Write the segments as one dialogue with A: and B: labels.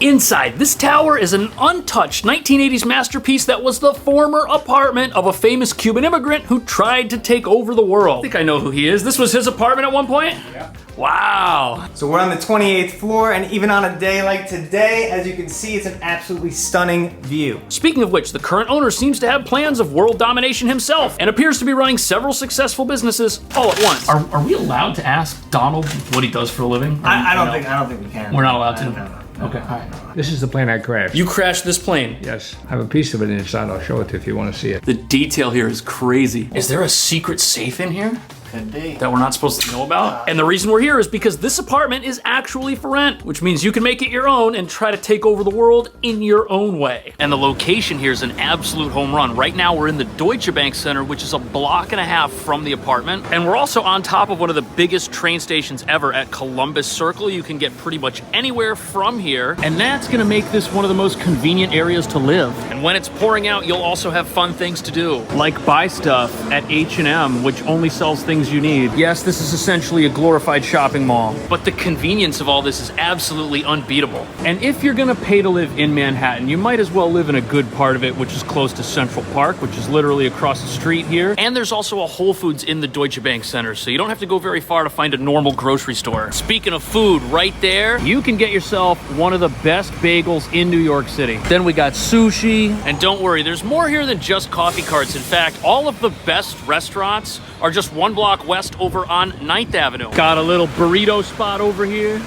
A: Inside, this tower is an untouched 1980s masterpiece that was the former apartment of a famous Cuban immigrant who tried to take over the world. I think I know who he is. This was his apartment at one point?
B: Yeah.
A: Wow.
B: So we're on the 28th floor, and even on a day like today, as you can see, it's an absolutely stunning view.
A: Speaking of which, the current owner seems to have plans of world domination himself and appears to be running several successful businesses all at once. Are we allowed to ask Donald what he does for a living?
B: I don't think we can.
A: We're not allowed to?
B: No.
A: Okay, all right.
C: This is the plane I crashed.
A: You crashed this plane?
C: Yes. I have a piece of it inside. I'll show it to you if you want to see it.
A: The detail here is crazy. Is there a secret safe in here?
B: Could be.
A: That we're not supposed to know about? And the reason we're here is because this apartment is actually for rent, which means you can make it your own and try to take over the world in your own way. And the location here is an absolute home run. Right now we're in the Deutsche Bank Center, which is a block and a half from the apartment. And we're also on top of one of the biggest train stations ever at Columbus Circle. You can get pretty much anywhere from here. And that's gonna make this one of the most convenient areas to live. And when it's pouring out, you'll also have fun things to do. Like buy stuff at H&M, which only sells things you need. Yes, this is essentially a glorified shopping mall, but the convenience of all this is absolutely unbeatable. And if you're gonna pay to live in Manhattan, you might as well live in a good part of it, which is close to Central Park, which is literally across the street here. And there's also a Whole Foods in the Deutsche Bank Center, so you don't have to go very far to find a normal grocery store. Speaking of food, right there, you can get yourself one of the best bagels in New York City. Then we got sushi, and don't worry, there's more here than just coffee carts. In fact, all of the best restaurants are just one block west over on 9th Avenue. Got a little burrito spot over here.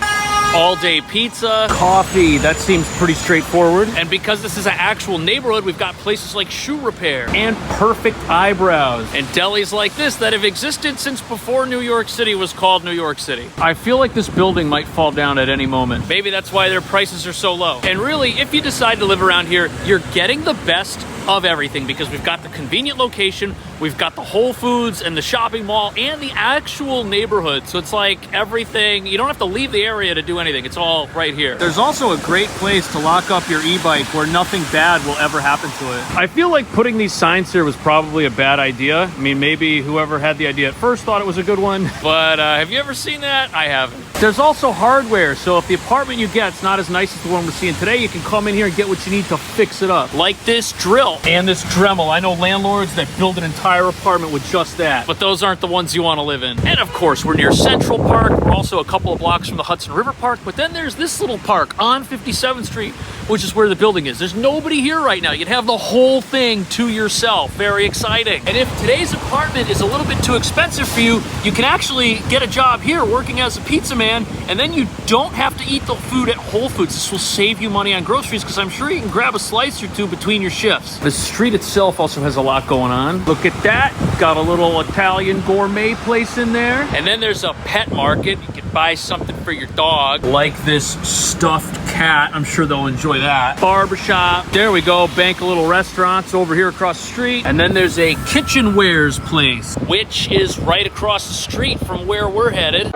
A: All-day pizza, coffee, that seems pretty straightforward. And because this is an actual neighborhood, we've got places like shoe repair and perfect eyebrows and delis like this that have existed since before New York City was called New York City. I feel like this building might fall down at any moment. Maybe that's why their prices are so low. And really, if you decide to live around here, you're getting the best of everything because we've got the convenient location, we've got the Whole Foods and the shopping mall and the actual neighborhood. So it's like everything, you don't have to leave the area to do anything. It's all right here. There's also a great place to lock up your e-bike where nothing bad will ever happen to it. I feel like putting these signs here was probably a bad idea. I mean, maybe whoever had the idea at first thought it was a good one, but have you ever seen that? I haven't. There's also hardware, so if the apartment you get's not as nice as the one we're seeing today, you can come in here and get what you need to fix it up. Like this drill and this Dremel. I know landlords that build an entire apartment with just that, but those aren't the ones you want to live in. And of course, we're near Central Park. We're also a couple of blocks from the Hudson River Park, but then there's this little park on 57th Street, which is where the building is. There's nobody here right now. You'd have the whole thing to yourself. Very exciting. And if today's apartment is a little bit too expensive for you, you can actually get a job here working as a pizza man, and then you don't have to eat the food at Whole Foods. This will save you money on groceries because I'm sure you can grab a slice or two between your shifts. The street itself also has a lot going on. Look at that. Got a little Italian gourmet place in there. And then there's a pet market. You can buy something for your dog, like this stuffed cat. I'm sure they'll enjoy that. Barbershop. There we go. Bank of Little Restaurants over here across the street. And then there's a kitchenwares place, which is right across the street from where we're headed.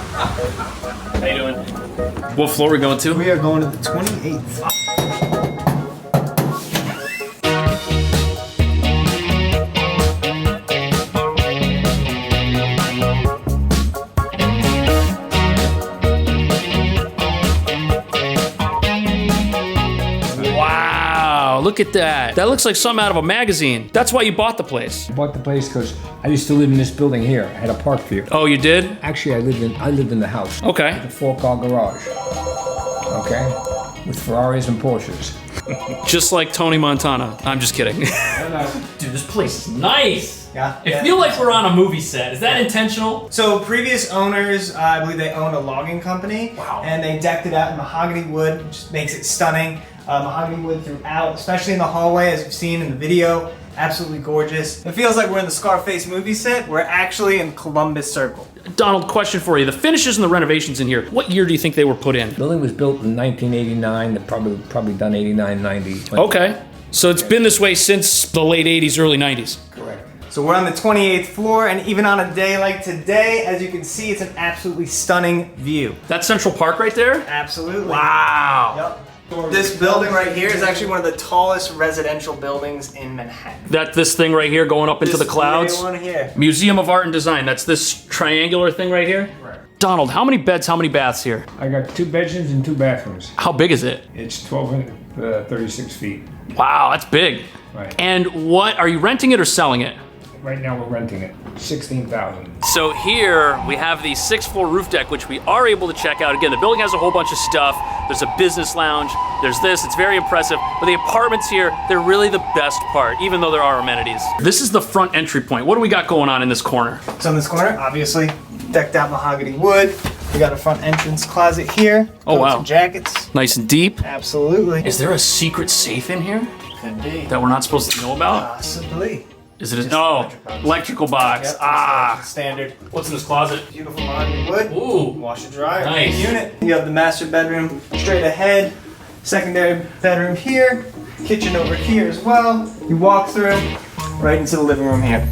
A: How you doing? What floor are we going to?
B: We are going to the 28th.
A: Wow, look at that. That looks like something out of a magazine. That's why you bought the place.
C: I bought the place because I used to live in this building here. I had a park view.
A: Oh, you did?
C: Actually, I lived in the house.
A: Okay.
C: The 4-car garage. Okay? With Ferraris and Porsches.
A: Just like Tony Montana. I'm just kidding. Dude, this place is nice.
B: Yeah.
A: I feel like we're on a movie set. Is that intentional?
B: So previous owners, I believe they owned a logging company.
A: Wow.
B: And they decked it out in mahogany wood, which makes it stunning. Mahogany wood throughout, especially in the hallway, as you've seen in the video. Absolutely gorgeous. It feels like we're in the Scarface movie set. We're actually in Columbus Circle.
A: Donald, question for you. The finishes and the renovations in here, what year do you think they were put in?
C: The building was built in 1989. They're probably done 89, 90.
A: Okay. So it's been this way since the late 80s, early 90s.
C: Correct.
B: So we're on the 28th floor, and even on a day like today, as you can see, it's an absolutely stunning view.
A: That's Central Park right there?
B: Absolutely.
A: Wow.
B: Yep. This building right here is actually one of the tallest residential buildings in Manhattan.
A: This thing right here going up into the clouds?
B: This one here.
A: Museum of Art and Design. That's this triangular thing right here?
B: Right.
A: Donald, how many beds, how many baths here?
C: I got 2 bedrooms and 2 bathrooms.
A: How big is it?
C: It's 36 feet.
A: Wow, that's big.
C: Right.
A: And what, are you renting it or selling it?
C: Right now we're renting it. 16,000.
A: So here we have the 6th floor roof deck, which we are able to check out. Again, the building has a whole bunch of stuff. There's a business lounge, there's this, it's very impressive. But the apartments here, they're really the best part, even though there are amenities. This is the front entry point. What do we got going on in this corner?
B: So in this corner, obviously, decked out mahogany wood. We got a front entrance closet here.
A: Oh, wow.
B: Some jackets.
A: Nice and deep.
B: Absolutely.
A: Is there a secret safe in here
B: Could be.
A: that we're not supposed to know about?
B: Possibly.
A: Is it a,
B: Just
A: no,
B: electric box.
A: electrical box.
B: Yep,
A: Ah,
B: standard.
A: what's in this closet?
B: Beautiful mahogany wood.
A: Ooh,
B: Washer dryer.
A: Nice.
B: Unit. You have the master bedroom straight ahead. Secondary bedroom here. Kitchen over here as well. You walk through right into the living room here.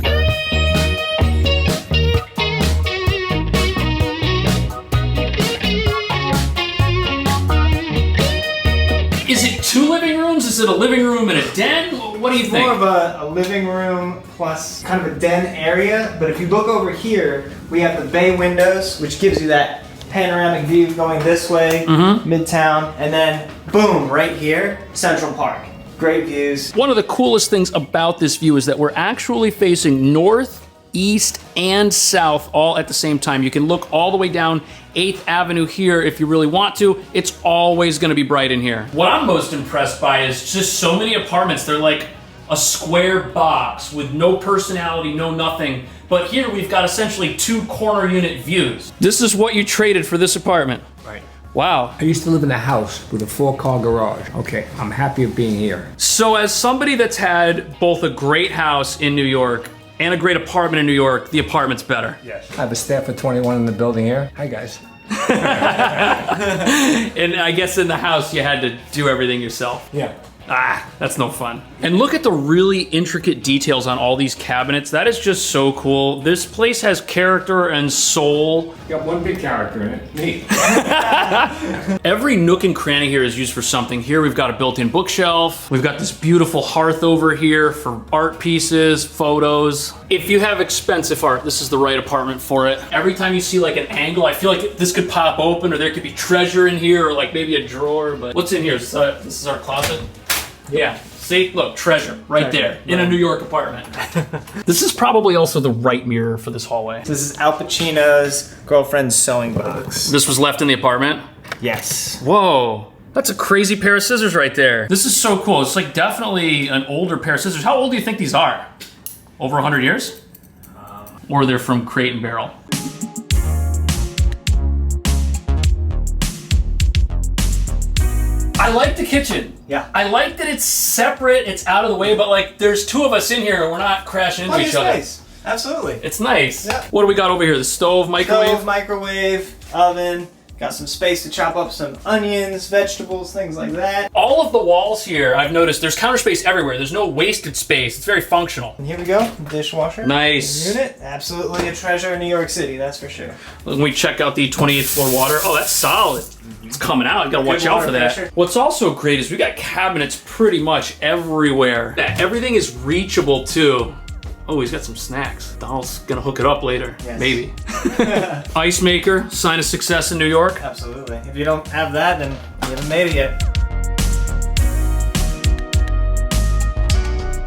A: is it 2 living rooms? Is it a living room and a den? What do you think?
B: More of a living room plus kind of a den area, but if you look over here, we have the bay windows, which gives you that panoramic view going this way, Midtown, and then boom, right here, Central Park. Great views.
A: One of the coolest things about this view is that we're actually facing north, east, and south all at the same time. You can look all the way down 8th Avenue here if you really want to. It's always gonna be bright in here. What I'm most impressed by is just so many apartments. They're like a square box with no personality, no nothing. But here we've got essentially 2 corner unit views. This is what you traded for this apartment.
B: Right.
A: Wow.
C: I used to live in a house with a 4-car garage. Okay, I'm happy of being here.
A: So as somebody that's had both a great house in New York and a great apartment in New York, the apartment's better.
C: Yes. I have a staff of 21 in the building here. Hi, guys.
A: And I guess in the house you had to do everything yourself.
C: Yeah.
A: Ah, that's no fun. And look at the really intricate details on all these cabinets. That is just so cool. This place has character and soul.
C: You got one big character in it. Me.
A: Every nook and cranny here is used for something. Here we've got a built-in bookshelf. We've got this beautiful hearth over here for art pieces, photos. If you have expensive art, this is the right apartment for it. Every time you see like an angle, I feel like this could pop open, or there could be treasure in here, or like maybe a drawer. But what's in here? This is our closet. Yeah. See, look, treasure right there in a New York apartment. This is probably also the right mirror for this hallway.
B: This is Al Pacino's girlfriend's sewing box.
A: This was left in the apartment?
B: Yes.
A: Whoa. That's a crazy pair of scissors right there. This is so cool. It's like definitely an older pair of scissors. How old do you think these are? Over 100 years? Or they're from Crate and Barrel? I like the kitchen.
B: Yeah.
A: I like that it's separate, it's out of the way, but like there's 2 of us in here and we're not crashing into each other.
B: Nice. Absolutely.
A: It's nice.
B: Yeah.
A: What do we got over here? The stove, microwave?
B: Stove, microwave, oven. Got some space to chop up some onions, vegetables, things like that.
A: All of the walls here, I've noticed, there's counter space everywhere. There's no wasted space. It's very functional.
B: And here we go, dishwasher.
A: Nice.
B: Unit, absolutely a treasure in New York City, that's for sure.
A: When we check out the 28th floor water, oh, that's solid. It's coming out. You gotta watch out for that.
B: pressure.
A: What's also great is we got cabinets pretty much everywhere. Everything is reachable too. Oh, he's got some snacks. Donald's gonna hook it up later.
B: Yes.
A: Maybe. Ice maker, sign of success in New York.
B: Absolutely. If you don't have that, then you haven't made it yet.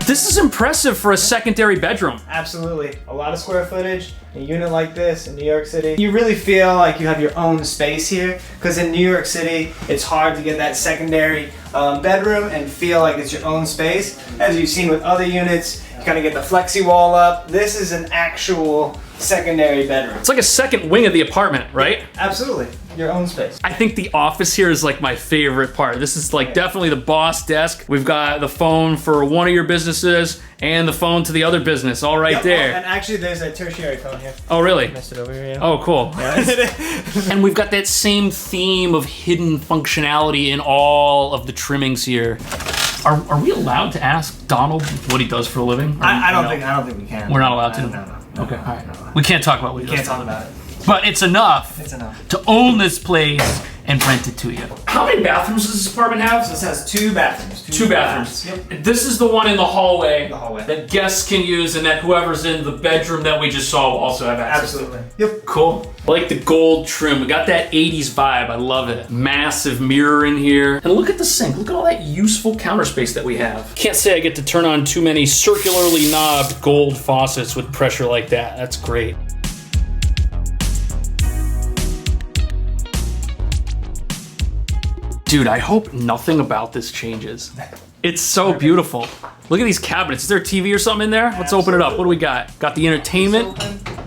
A: This is impressive for a secondary bedroom.
B: Absolutely. A lot of square footage. A unit like this in New York City. You really feel like you have your own space here, because in New York City, it's hard to get that secondary bedroom and feel like it's your own space. As you've seen with other units, you kind of get the flexi wall up. This is an actual secondary bedroom.
A: It's like a second wing of the apartment, right?
B: Absolutely. Your own space.
A: I think the office here is like my favorite part. This is like definitely the boss desk. We've got the phone for one of your businesses and the phone to the other business all right there.
B: Oh, and actually, there's a tertiary phone here.
A: Oh, really?
B: Messed it over here. Yeah.
A: Oh, cool. And we've got that same theme of hidden functionality in all of the trimmings here. Are we allowed to ask Donald what he does for a living?
B: I don't think we can.
A: We're not allowed to?
B: No.
A: Okay, all right. We can't talk about what he does.
B: Can't talk about it.
A: But it's enough.
B: It's enough.
A: To own this place and rent it to you. How many bathrooms does this apartment have?
B: This has 2 bathrooms.
A: Two bathrooms.
B: Yep.
A: This is the one in the hallway,
B: hallway.
A: that guests can use, and that whoever's in the bedroom that we just saw will also have access to.
B: Absolutely. Yep.
A: Cool. I like the gold trim. We got that 80s vibe. I love it. Massive mirror in here. And look at the sink. Look at all that useful counter space that we have. Can't say I get to turn on too many circularly knobbed gold faucets with pressure like that. That's great. Dude, I hope nothing about this changes. It's so beautiful. Look at these cabinets. Is there a TV or something in there? Let's open it up. What do we got? Got the entertainment.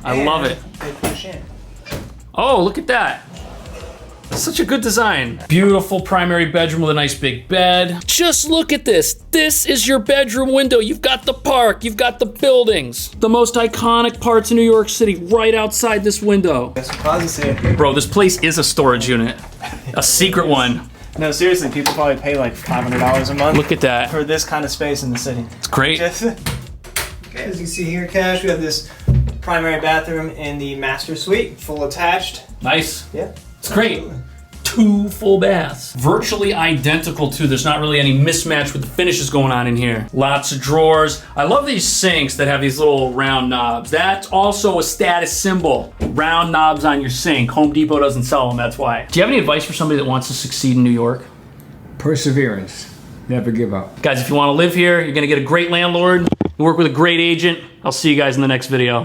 A: I love it.
B: They push in.
A: Oh, look at that. That's such a good design. Beautiful primary bedroom with a nice big bed. Just look at this. This is your bedroom window. You've got the park, you've got the buildings. The most iconic parts of New York City right outside this window.
B: Got some closets here.
A: Bro, this place is a storage unit. A secret one.
B: No, seriously, people probably pay like $500 a month
A: Look at that.
B: for this kind of space in the city.
A: It's great.
B: Okay, as you see here, Cash, we have this primary bathroom in the master suite, full attached.
A: Nice.
B: Yeah.
A: It's great. 2 full baths. Virtually identical too. There's not really any mismatch with the finishes going on in here. Lots of drawers. I love these sinks that have these little round knobs. That's also a status symbol. Round knobs on your sink. Home Depot doesn't sell them, that's why. Do you have any advice for somebody that wants to succeed in New York?
C: Perseverance. Never give up.
A: Guys, if you want to live here, you're gonna get a great landlord, you work with a great agent. I'll see you guys in the next video.